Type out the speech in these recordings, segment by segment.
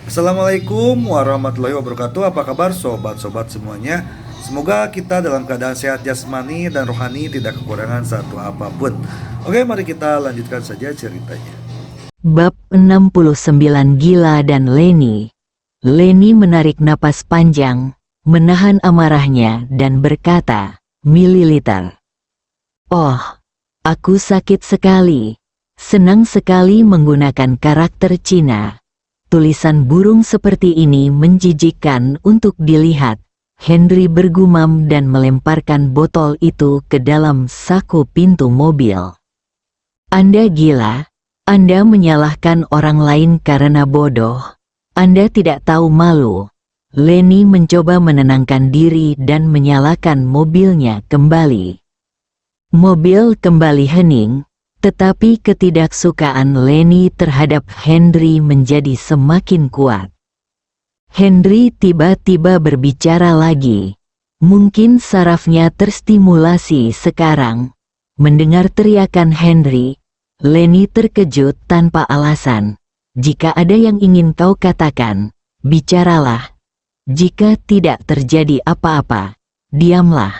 Assalamualaikum warahmatullahi wabarakatuh. Apa kabar sobat-sobat semuanya? Semoga kita dalam keadaan sehat jasmani dan rohani, tidak kekurangan satu apapun. Oke, mari kita lanjutkan saja ceritanya. Bab 69 Gila dan Leni. Leni menarik napas panjang, menahan amarahnya dan berkata, "Mililiter. Oh, aku sakit sekali. Senang sekali menggunakan karakter Cina. Tulisan burung seperti ini menjijikkan untuk dilihat." Henry bergumam dan melemparkan botol itu ke dalam saku pintu mobil. "Anda gila? Anda menyalahkan orang lain karena bodoh. Anda tidak tahu malu." Leni mencoba menenangkan diri dan menyalakan mobilnya kembali. Mobil kembali hening, tetapi ketidaksukaan Leni terhadap Henry menjadi semakin kuat. Henry tiba-tiba berbicara lagi. Mungkin sarafnya terstimulasi sekarang. Mendengar teriakan Henry, Leni terkejut tanpa alasan. "Jika ada yang ingin kau katakan, bicaralah. Jika tidak terjadi apa-apa, diamlah."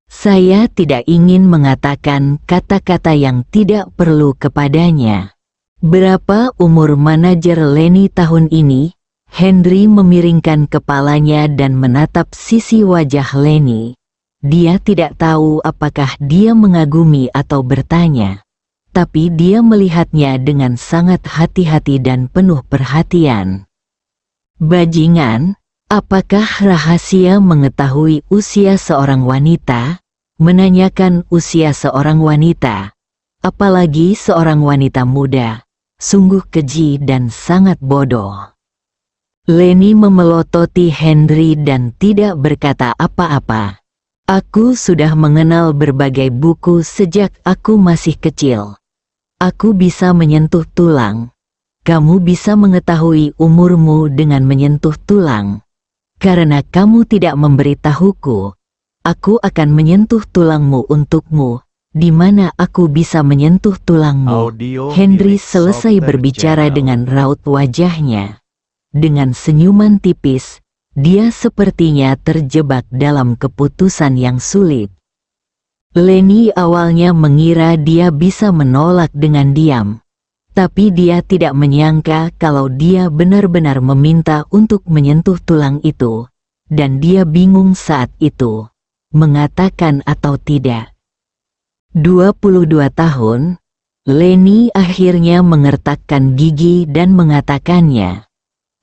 "Saya tidak ingin mengatakan kata-kata yang tidak perlu kepadanya." "Berapa umur manajer Leni tahun ini?" Henry memiringkan kepalanya dan menatap sisi wajah Leni. Dia tidak tahu apakah dia mengagumi atau bertanya. Tapi dia melihatnya dengan sangat hati-hati dan penuh perhatian. "Bajingan, apakah rahasia mengetahui usia seorang wanita?" Menanyakan usia seorang wanita, apalagi seorang wanita muda, sungguh keji dan sangat bodoh. Leni memelototi Henry dan tidak berkata apa-apa. "Aku sudah mengenal berbagai buku sejak aku masih kecil. Aku bisa menyentuh tulang. Kamu bisa mengetahui umurmu dengan menyentuh tulang. Karena kamu tidak memberitahuku, aku akan menyentuh tulangmu untukmu. Di mana aku bisa menyentuh tulangmu?" Henry selesai berbicara dengan raut wajahnya. Dengan senyuman tipis, dia sepertinya terjebak dalam keputusan yang sulit. Leni awalnya mengira dia bisa menolak dengan diam. Tapi dia tidak menyangka kalau dia benar-benar meminta untuk menyentuh tulang itu. Dan dia bingung saat itu, mengatakan atau tidak. 22 tahun, Leni akhirnya mengertakkan gigi dan mengatakannya.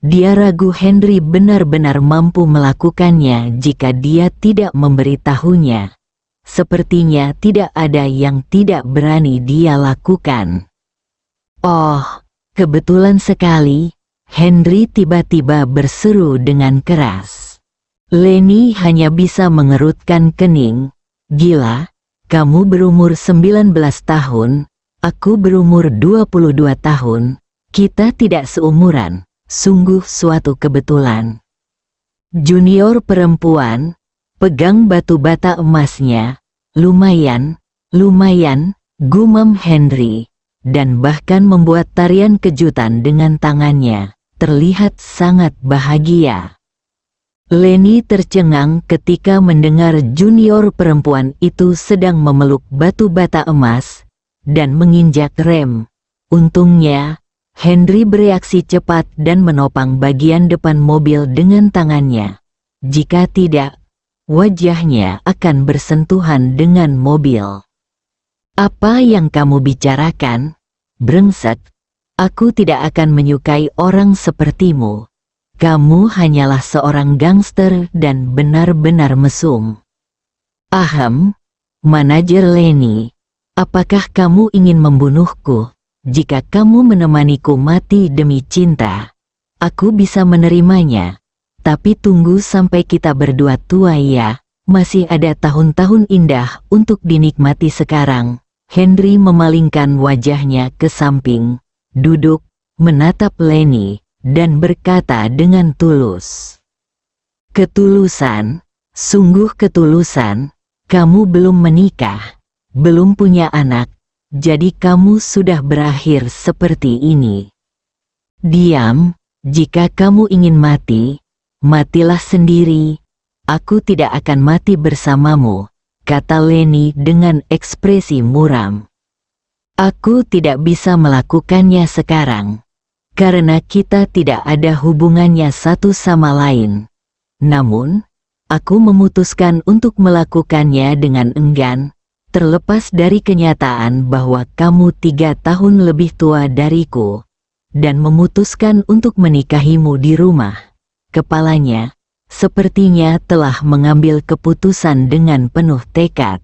Dia ragu Henry benar-benar mampu melakukannya jika dia tidak memberitahunya. Sepertinya tidak ada yang tidak berani dia lakukan. "Oh, kebetulan sekali," Henry tiba-tiba berseru dengan keras. Leni hanya bisa mengerutkan kening. "Gila, kamu berumur 19 tahun, aku berumur 22 tahun, kita tidak seumuran, sungguh suatu kebetulan." Junior perempuan, pegang batu bata emasnya. Lumayan, gumam Henry, dan bahkan membuat tarian kejutan dengan tangannya, terlihat sangat bahagia. Leni tercengang ketika mendengar junior perempuan itu sedang memeluk batu bata emas, dan menginjak rem. Untungnya, Henry bereaksi cepat dan menopang bagian depan mobil dengan tangannya. Jika tidak, wajahnya akan bersentuhan dengan mobil. "Apa yang kamu bicarakan? Brengsek, aku tidak akan menyukai orang sepertimu. Kamu hanyalah seorang gangster dan benar-benar mesum." "Ahem, manajer Leni, apakah kamu ingin membunuhku? Jika kamu menemaniku mati demi cinta, aku bisa menerimanya. Tapi tunggu sampai kita berdua tua ya, masih ada tahun-tahun indah untuk dinikmati sekarang." Henry memalingkan wajahnya ke samping, duduk, menatap Leni, dan berkata dengan tulus. "Ketulusan, sungguh ketulusan, kamu belum menikah, belum punya anak, jadi kamu sudah berakhir seperti ini." "Diam, Jika kamu ingin mati, matilah sendiri. Aku tidak akan mati bersamamu, kata Lenny dengan ekspresi muram. Aku tidak bisa melakukannya sekarang, karena kita tidak ada hubungannya satu sama lain. Namun, aku memutuskan untuk melakukannya dengan enggan, terlepas dari kenyataan bahwa kamu 3 tahun lebih tua dariku, dan memutuskan untuk menikahimu di rumah. Kepalanya, sepertinya telah mengambil keputusan dengan penuh tekad.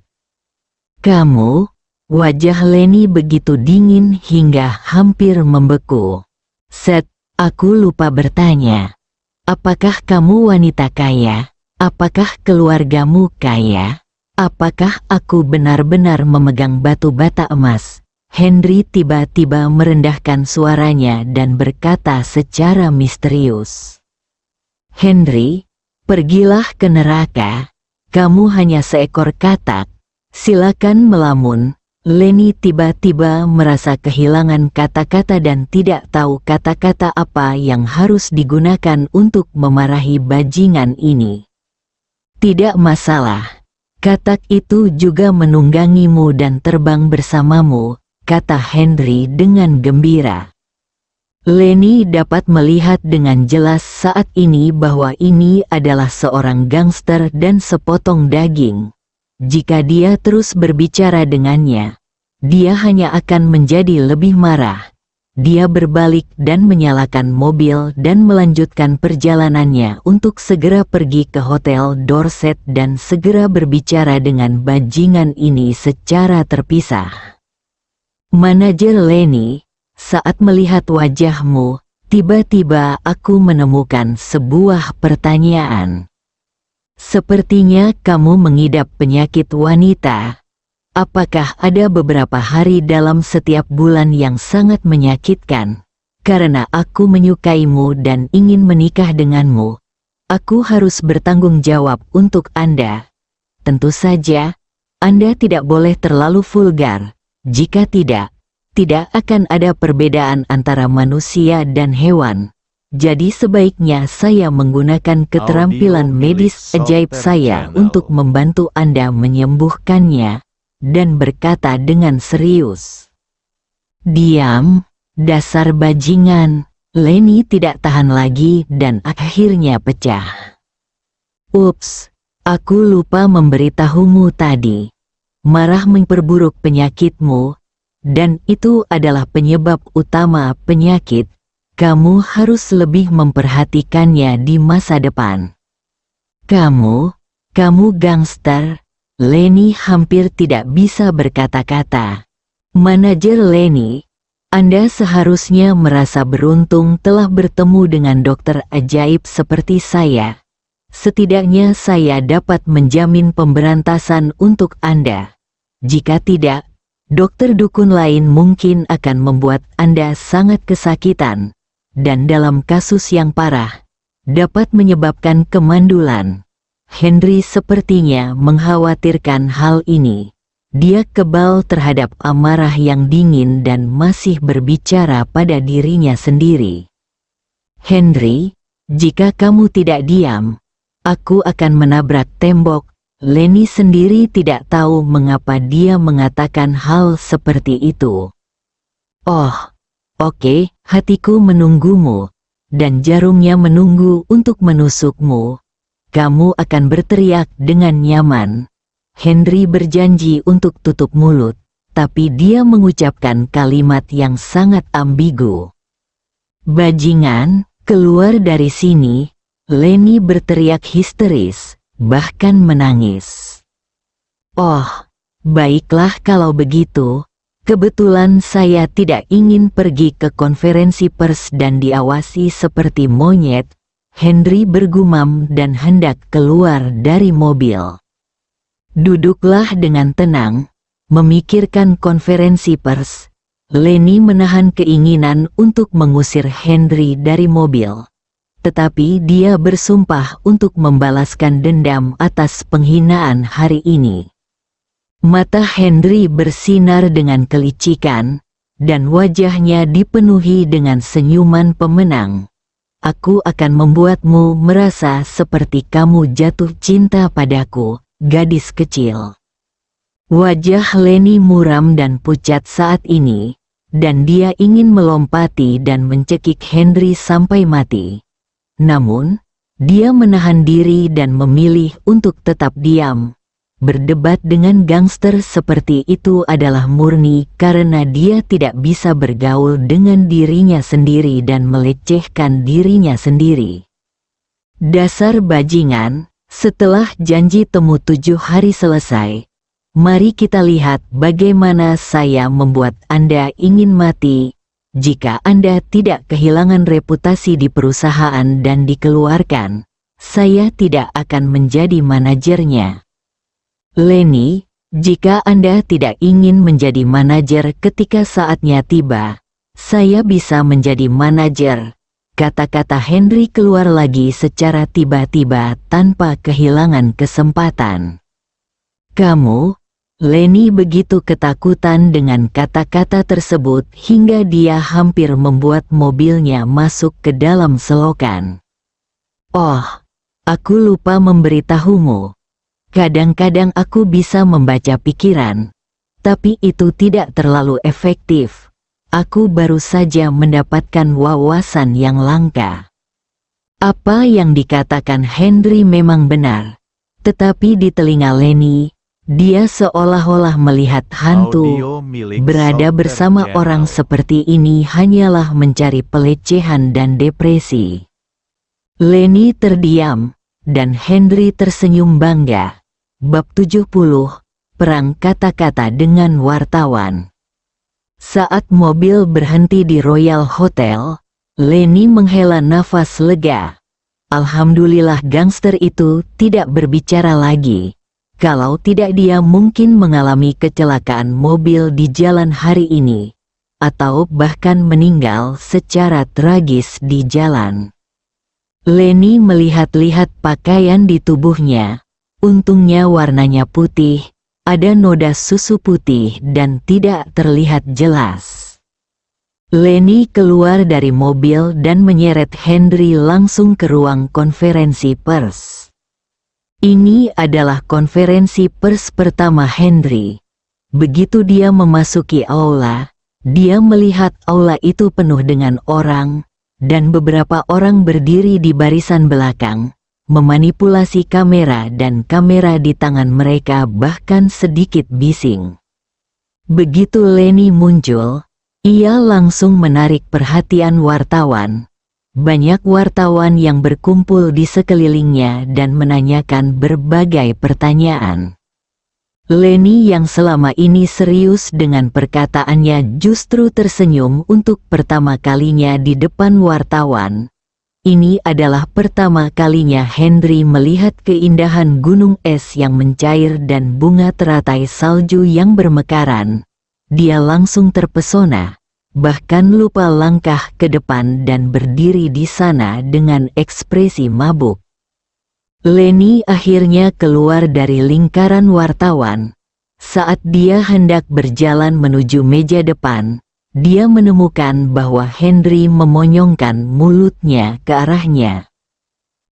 Kamu? Wajah Lenny begitu dingin hingga hampir membeku. Seth, aku lupa bertanya. Apakah kamu wanita kaya? Apakah keluargamu kaya? Apakah aku benar-benar memegang batu bata emas? Henry tiba-tiba merendahkan suaranya dan berkata secara misterius. Henry, pergilah ke neraka. Kamu hanya seekor katak. Silakan melamun. Lenny tiba-tiba merasa kehilangan kata-kata dan tidak tahu kata-kata apa yang harus digunakan untuk memarahi bajingan ini. Tidak masalah. Katak itu juga menunggangimu dan terbang bersamamu, kata Henry dengan gembira. Lenny dapat melihat dengan jelas saat ini bahwa ini adalah seorang gangster dan sepotong daging. Jika dia terus berbicara dengannya, dia hanya akan menjadi lebih marah. Dia berbalik dan menyalakan mobil dan melanjutkan perjalanannya untuk segera pergi ke Hotel Dorset dan segera berbicara dengan bajingan ini secara terpisah. Manajer Lenny, saat melihat wajahmu, tiba-tiba aku menemukan sebuah pertanyaan. Sepertinya kamu mengidap penyakit wanita. Apakah ada beberapa hari dalam setiap bulan yang sangat menyakitkan? Karena aku menyukaimu dan ingin menikah denganmu, aku harus bertanggung jawab untuk Anda. Tentu saja, Anda tidak boleh terlalu vulgar. Jika tidak akan ada perbedaan antara manusia dan hewan. Jadi sebaiknya saya menggunakan keterampilan medis ajaib saya untuk membantu Anda menyembuhkannya, dan berkata dengan serius. Diam, dasar bajingan. Lenny tidak tahan lagi dan akhirnya pecah. Ups, aku lupa memberitahumu tadi. Marah memperburuk penyakitmu, dan itu adalah penyebab utama penyakit. Kamu harus lebih memperhatikannya di masa depan. Kamu gangster. Lenny hampir tidak bisa berkata-kata. Manajer Lenny, Anda seharusnya merasa beruntung telah bertemu dengan dokter ajaib seperti saya. Setidaknya saya dapat menjamin pemberantasan untuk Anda. Jika tidak, dokter dukun lain mungkin akan membuat Anda sangat kesakitan. Dan dalam kasus yang parah, dapat menyebabkan kemandulan. Henry sepertinya mengkhawatirkan hal ini. Dia kebal terhadap amarah yang dingin dan masih berbicara pada dirinya sendiri. Henry, jika kamu tidak diam, aku akan menabrak tembok. Lenny sendiri tidak tahu mengapa dia mengatakan hal seperti itu. Oh, oke, hatiku menunggumu, dan jarumnya menunggu untuk menusukmu. Kamu akan berteriak dengan nyaman. Henry berjanji untuk tutup mulut, tapi dia mengucapkan kalimat yang sangat ambigu. Bajingan, keluar dari sini. Lenny berteriak histeris, bahkan menangis. Oh, baiklah kalau begitu. Kebetulan saya tidak ingin pergi ke konferensi pers dan diawasi seperti monyet. Henry bergumam dan hendak keluar dari mobil. Duduklah dengan tenang, memikirkan konferensi pers. Lenny menahan keinginan untuk mengusir Henry dari mobil. Tetapi dia bersumpah untuk membalaskan dendam atas penghinaan hari ini. Mata Henry bersinar dengan kelicikan, dan wajahnya dipenuhi dengan senyuman pemenang. aku akan membuatmu merasa seperti kamu jatuh cinta padaku, gadis kecil. Wajah Leni muram dan pucat saat ini, dan dia ingin melompati dan mencekik Henry sampai mati. Namun, dia menahan diri dan memilih untuk tetap diam. Berdebat dengan gangster seperti itu adalah murni karena dia tidak bisa bergaul dengan dirinya sendiri dan melecehkan dirinya sendiri. Dasar bajingan, setelah janji temu 7 hari selesai, mari kita lihat bagaimana saya membuat Anda ingin mati. Jika Anda tidak kehilangan reputasi di perusahaan dan dikeluarkan, saya tidak akan menjadi manajernya. Leni, jika Anda tidak ingin menjadi manajer ketika saatnya tiba, saya bisa menjadi manajer. Kata-kata Henry keluar lagi secara tiba-tiba tanpa kehilangan kesempatan. Kamu, Leni begitu ketakutan dengan kata-kata tersebut hingga dia hampir membuat mobilnya masuk ke dalam selokan. Oh, aku lupa memberitahumu. Kadang-kadang aku bisa membaca pikiran, tapi itu tidak terlalu efektif. Aku baru saja mendapatkan wawasan yang langka. Apa yang dikatakan Henry memang benar, tetapi di telinga Leni, dia seolah-olah melihat hantu. Berada bersama orang seperti ini hanyalah mencari pelecehan dan depresi. Leni terdiam, dan Henry tersenyum bangga. Bab 70, Perang Kata-Kata dengan Wartawan. Saat mobil berhenti di Royal Hotel, Leni menghela nafas lega. Alhamdulillah gangster itu tidak berbicara lagi. Kalau tidak dia mungkin mengalami kecelakaan mobil di jalan hari ini, atau bahkan meninggal secara tragis di jalan. Leni melihat-lihat pakaian di tubuhnya. Untungnya warnanya putih, ada noda susu putih dan tidak terlihat jelas. Leni keluar dari mobil dan menyeret Henry langsung ke ruang konferensi pers. Ini adalah konferensi pers pertama Henry. Begitu dia memasuki aula, dia melihat aula itu penuh dengan orang, dan beberapa orang berdiri di barisan belakang, memanipulasi kamera dan kamera di tangan mereka bahkan sedikit bising. Begitu Leni muncul, ia langsung menarik perhatian wartawan. Banyak wartawan yang berkumpul di sekelilingnya dan menanyakan berbagai pertanyaan. Leni yang selama ini serius dengan perkataannya justru tersenyum untuk pertama kalinya di depan wartawan. Ini adalah pertama kalinya Henry melihat keindahan gunung es yang mencair dan bunga teratai salju yang bermekaran. Dia langsung terpesona, bahkan lupa langkah ke depan dan berdiri di sana dengan ekspresi mabuk. Leni akhirnya keluar dari lingkaran wartawan. Saat dia hendak berjalan menuju meja depan, dia menemukan bahwa Henry memonyongkan mulutnya ke arahnya.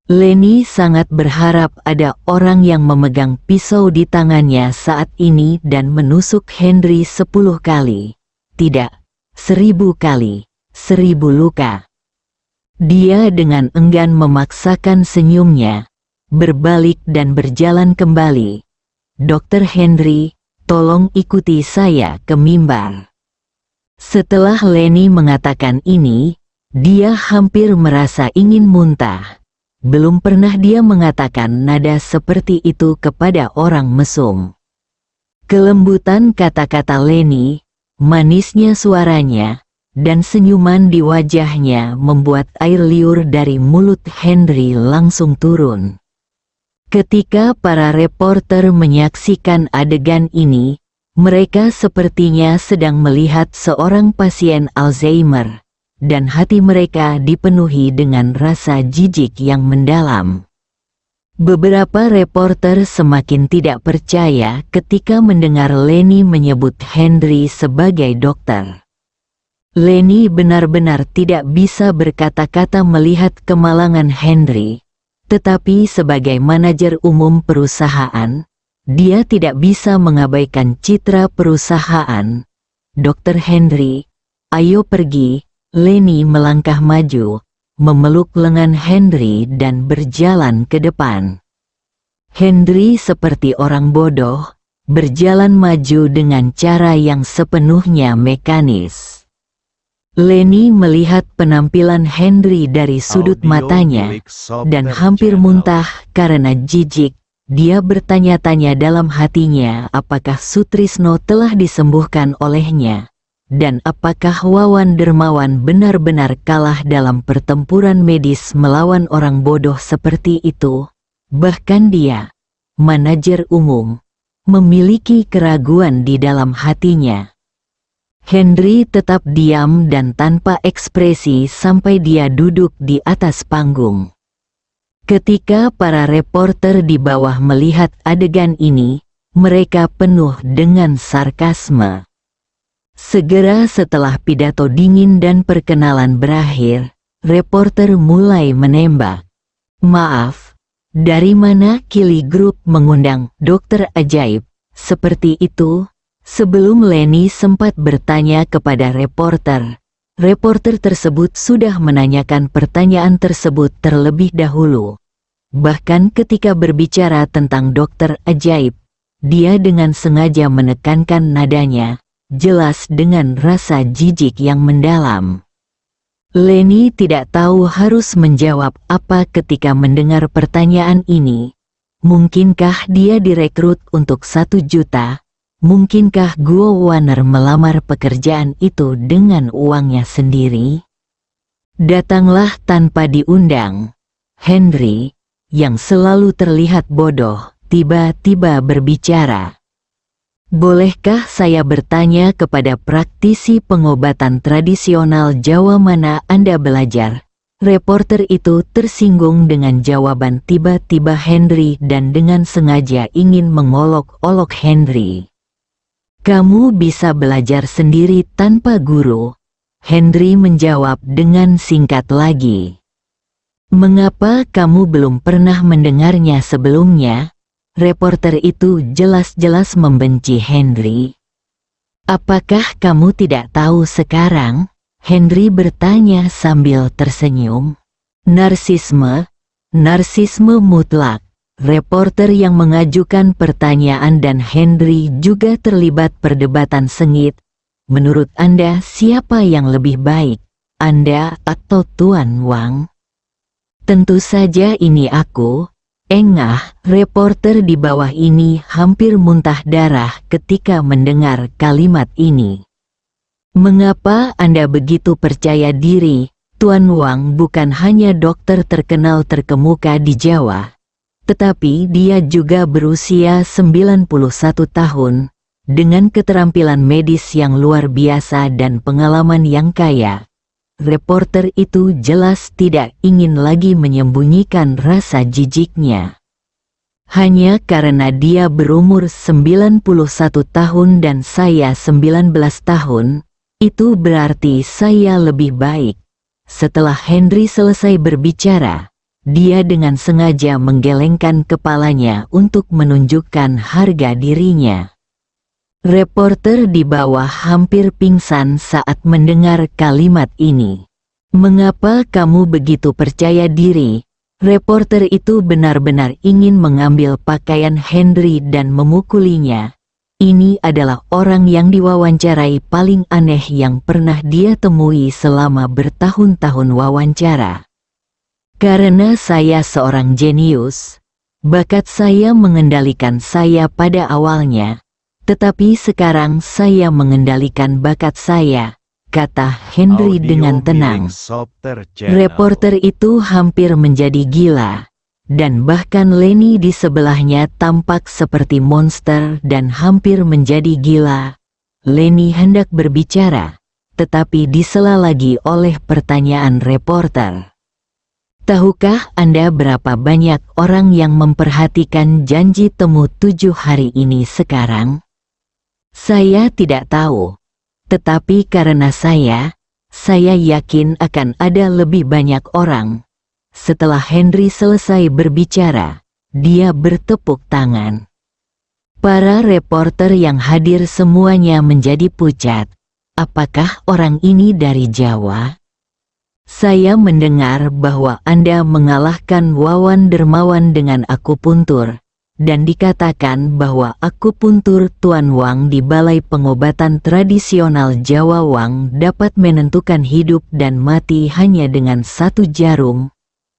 Leni sangat berharap ada orang yang memegang pisau di tangannya saat ini dan menusuk Henry 10 kali. Tidak, 1000 kali, 1000 luka. Dia dengan enggan memaksakan senyumnya, berbalik dan berjalan kembali. Dr. Henry, tolong ikuti saya ke mimbar. Setelah Leni mengatakan ini, dia hampir merasa ingin muntah. Belum pernah dia mengatakan nada seperti itu kepada orang mesum. Kelembutan kata-kata Leni, manisnya suaranya, dan senyuman di wajahnya membuat air liur dari mulut Henry langsung turun. Ketika para reporter menyaksikan adegan ini, mereka sepertinya sedang melihat seorang pasien Alzheimer, dan hati mereka dipenuhi dengan rasa jijik yang mendalam. Beberapa reporter semakin tidak percaya ketika mendengar Leni menyebut Henry sebagai dokter. Leni benar-benar tidak bisa berkata-kata melihat kemalangan Henry, tetapi sebagai manajer umum perusahaan, dia tidak bisa mengabaikan citra perusahaan. Dr. Henry, ayo pergi. Leni melangkah maju, memeluk lengan Henry dan berjalan ke depan. Henry seperti orang bodoh, berjalan maju dengan cara yang sepenuhnya mekanis. Leni melihat penampilan Henry dari sudut matanya, dan hampir muntah karena jijik. Dia bertanya-tanya dalam hatinya apakah Sutrisno telah disembuhkan olehnya, dan apakah Wawan Dermawan benar-benar kalah dalam pertempuran medis melawan orang bodoh seperti itu. Bahkan dia, manajer umum, memiliki keraguan di dalam hatinya. Henry tetap diam dan tanpa ekspresi sampai dia duduk di atas panggung. Ketika para reporter di bawah melihat adegan ini, mereka penuh dengan sarkasme. Segera setelah pidato dingin dan perkenalan berakhir, reporter mulai menembak. Maaf, dari mana Kili Group mengundang dokter ajaib seperti itu? Sebelum Leni sempat bertanya kepada reporter, reporter tersebut sudah menanyakan pertanyaan tersebut terlebih dahulu. Bahkan ketika berbicara tentang dokter ajaib, dia dengan sengaja menekankan nadanya, jelas dengan rasa jijik yang mendalam. Leni tidak tahu harus menjawab apa ketika mendengar pertanyaan ini. Mungkinkah dia direkrut untuk 1 juta? Mungkinkah Guo Warner melamar pekerjaan itu dengan uangnya sendiri? Datanglah tanpa diundang. Henry, yang selalu terlihat bodoh, tiba-tiba berbicara. Bolehkah saya bertanya kepada praktisi pengobatan tradisional Jawa mana Anda belajar? Reporter itu tersinggung dengan jawaban tiba-tiba Henry dan dengan sengaja ingin mengolok-olok Henry. Kamu bisa belajar sendiri tanpa guru, Henry menjawab dengan singkat lagi. Mengapa kamu belum pernah mendengarnya sebelumnya? Reporter itu jelas-jelas membenci Henry. Apakah kamu tidak tahu sekarang? Henry bertanya sambil tersenyum. Narsisme mutlak. Reporter yang mengajukan pertanyaan dan Henry juga terlibat perdebatan sengit. Menurut Anda siapa yang lebih baik, Anda atau Tuan Wang? Tentu saja ini aku. Engah, reporter di bawah ini hampir muntah darah ketika mendengar kalimat ini. Mengapa Anda begitu percaya diri? Tuan Wang bukan hanya dokter terkenal terkemuka di Jawa, tetapi dia juga berusia 91 tahun, dengan keterampilan medis yang luar biasa dan pengalaman yang kaya. Reporter itu jelas tidak ingin lagi menyembunyikan rasa jijiknya. Hanya karena dia berumur 91 tahun dan saya 19 tahun, itu berarti saya lebih baik. Setelah Henry selesai berbicara, dia dengan sengaja menggelengkan kepalanya untuk menunjukkan harga dirinya. Reporter di bawah hampir pingsan saat mendengar kalimat ini. Mengapa kamu begitu percaya diri? Reporter itu benar-benar ingin mengambil pakaian Henry dan memukulinya. Ini adalah orang yang diwawancarai paling aneh yang pernah dia temui selama bertahun-tahun wawancara. Karena saya seorang jenius, bakat saya mengendalikan saya pada awalnya, tetapi sekarang saya mengendalikan bakat saya, kata Henry dengan tenang. Reporter itu hampir menjadi gila, dan bahkan Leni di sebelahnya tampak seperti monster dan hampir menjadi gila. Leni hendak berbicara, tetapi disela lagi oleh pertanyaan reporter. Tahukah Anda berapa banyak orang yang memperhatikan janji temu 7 hari ini sekarang? Saya tidak tahu. Tetapi karena saya, saya yakin akan ada lebih banyak orang. Setelah Henry selesai berbicara, dia bertepuk tangan. Para reporter yang hadir semuanya menjadi pucat. Apakah orang ini dari Jawa? Saya mendengar bahwa Anda mengalahkan Wawan Dermawan dengan akupuntur, dan dikatakan bahwa akupuntur Tuan Wang di Balai Pengobatan Tradisional Jawa Wang dapat menentukan hidup dan mati hanya dengan satu jarum.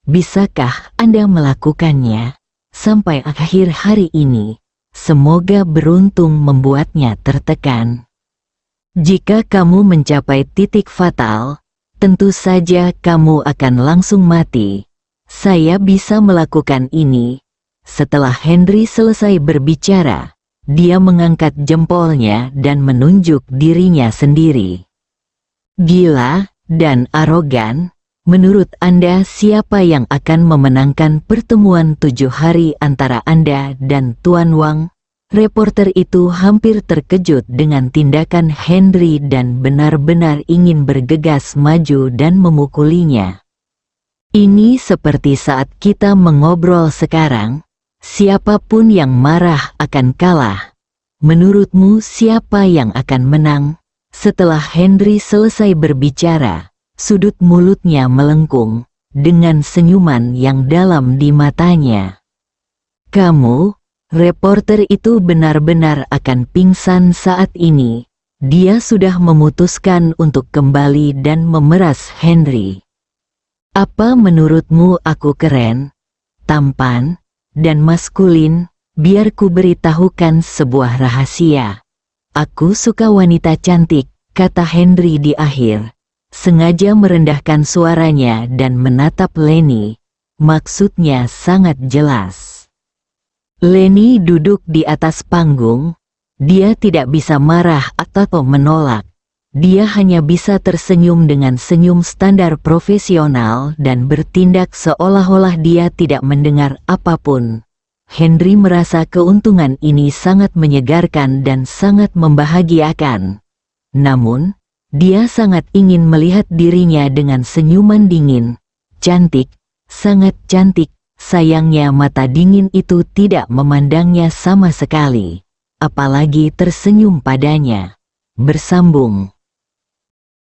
Bisakah Anda melakukannya sampai akhir hari ini? Semoga beruntung membuatnya tertekan. Jika kamu mencapai titik fatal, tentu saja kamu akan langsung mati. Saya bisa melakukan ini. Setelah Henry selesai berbicara, dia mengangkat jempolnya dan menunjuk dirinya sendiri. Gila dan arogan. Menurut Anda siapa yang akan memenangkan pertemuan 7 hari antara Anda dan Tuan Wang? Reporter itu hampir terkejut dengan tindakan Henry dan benar-benar ingin bergegas maju dan memukulinya. Ini seperti saat kita mengobrol sekarang. Siapapun yang marah akan kalah. Menurutmu siapa yang akan menang? Setelah Henry selesai berbicara, sudut mulutnya melengkung, dengan senyuman yang dalam di matanya. Kamu, reporter itu benar-benar akan pingsan saat ini. Dia sudah memutuskan untuk kembali dan memeras Henry. Apa menurutmu aku keren, tampan, dan maskulin? Biar ku beritahukan sebuah rahasia. Aku suka wanita cantik, kata Henry di akhir. Sengaja merendahkan suaranya dan menatap Lenny. Maksudnya sangat jelas. Lenny duduk di atas panggung. Dia tidak bisa marah atau menolak. Dia hanya bisa tersenyum dengan senyum standar profesional dan bertindak seolah-olah dia tidak mendengar apapun. Henry merasa keuntungan ini sangat menyegarkan dan sangat membahagiakan. Namun, dia sangat ingin melihat dirinya dengan senyuman dingin. Cantik, sangat cantik. Sayangnya mata dingin itu tidak memandangnya sama sekali. Apalagi tersenyum padanya. Bersambung.